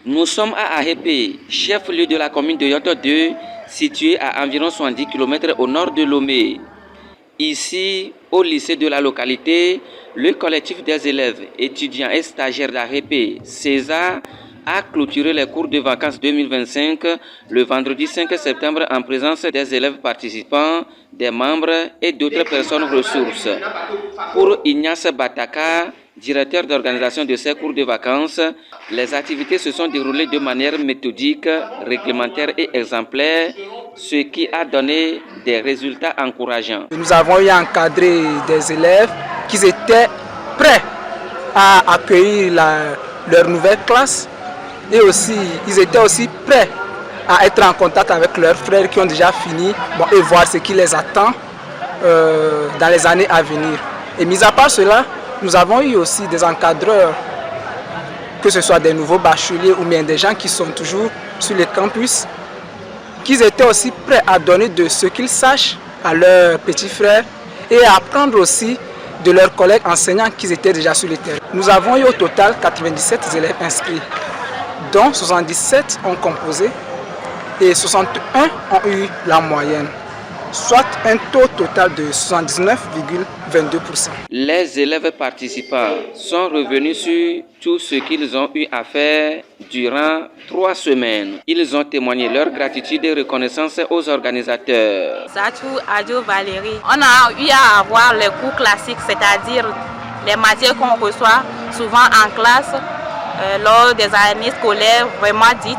Nous sommes à Ahépé, chef-lieu de la commune de Yoto 2, situé à environ 70 km au nord de Lomé. Ici, au lycée de la localité, le collectif des élèves, étudiants et stagiaires d'Ahépé, César, a clôturé les cours de vacances 2025 le vendredi 5 septembre en présence des élèves participants, des membres et d'autres personnes ressources. Pour Ignace Bataka, directeur d'organisation de ces cours de vacances, les activités se sont déroulées de manière méthodique, réglementaire et exemplaire, ce qui a donné des résultats encourageants. Nous avons eu encadré des élèves qui étaient prêts à accueillir leur nouvelle classe et aussi ils étaient aussi prêts à être en contact avec leurs frères qui ont déjà fini et voir ce qui les attend dans les années à venir. Et mis à part cela, nous avons eu aussi des encadreurs, que ce soit des nouveaux bacheliers ou bien des gens qui sont toujours sur le campus, qui étaient aussi prêts à donner de ce qu'ils sachent à leurs petits frères et à apprendre aussi de leurs collègues enseignants qui étaient déjà sur le terrain. Nous avons eu au total 97 élèves inscrits, dont 77 ont composé et 61 ont eu la moyenne, soit un taux total de 79,22%. Les élèves participants sont revenus sur tout ce qu'ils ont eu à faire durant 3 semaines. Ils ont témoigné leur gratitude et reconnaissance aux organisateurs. Zatou Adio Valérie. On a eu à avoir les cours classiques, c'est-à-dire les matières qu'on reçoit souvent en classe lors des années scolaires vraiment dites.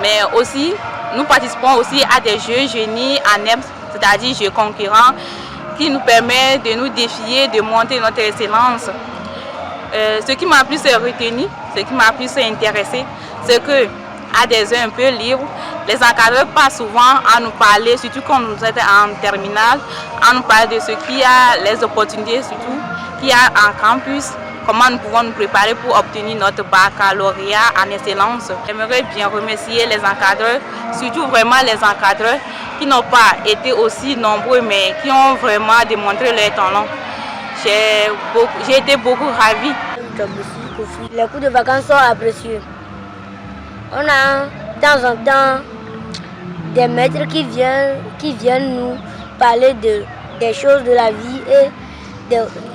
Mais aussi, nous participons aussi à des jeux génie en EPS, c'est-à-dire jeux concurrents, qui nous permet de nous défier, de monter notre excellence. Ce qui m'a plus retenu, ce qui m'a plus intéressé, c'est que à des heures un peu libres, les encadreurs passent souvent à nous parler, surtout quand nous étions en terminale, à nous parler de ce qu'il y a, les opportunités surtout qu'il y a en campus, comment nous pouvons nous préparer pour obtenir notre baccalauréat en excellence. J'aimerais bien remercier les encadreurs, surtout vraiment les encadreurs qui n'ont pas été aussi nombreux mais qui ont vraiment démontré leur talent. J'ai été beaucoup ravie. Les cours de vacances sont appréciés. On a de temps en temps des maîtres qui viennent nous parler des choses de la vie et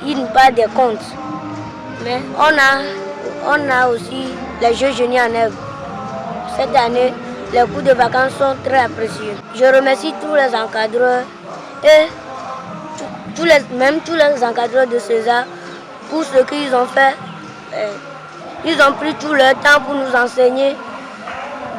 ils nous parlent des contes. Mais on a aussi les jeux génie en œuvre. Cette année, les cours de vacances sont très appréciés. Je remercie tous les encadreurs et tous les encadreurs de César pour ce qu'ils ont fait. Ils ont pris tout leur temps pour nous enseigner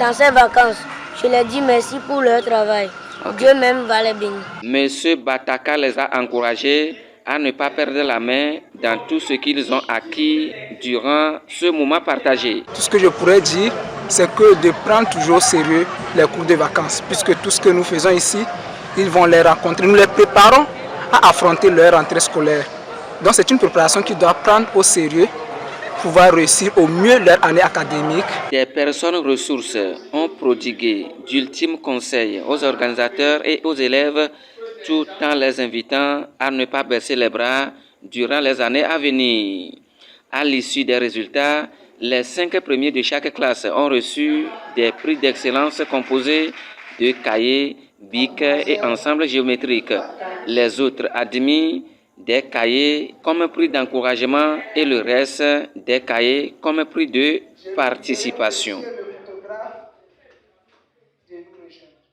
dans ces vacances. Je leur dis merci pour leur travail. Dieu même va les bénir. Monsieur Bataka les a encouragés à ne pas perdre la main dans tout ce qu'ils ont acquis durant ce moment partagé. Tout ce que je pourrais dire, c'est que de prendre toujours au sérieux les cours de vacances, puisque tout ce que nous faisons ici, ils vont les rencontrer. Nous les préparons à affronter leur rentrée scolaire. Donc c'est une préparation qu'ils doivent prendre au sérieux, pouvoir réussir au mieux leur année académique. Des personnes ressources ont prodigué d'ultimes conseils aux organisateurs et aux élèves, tout en les invitant à ne pas baisser les bras durant les années à venir. À l'issue des résultats, les 5 premiers de chaque classe ont reçu des prix d'excellence composés de cahiers, bics et ensembles géométriques. Les autres admis des cahiers comme prix d'encouragement et le reste des cahiers comme prix de participation.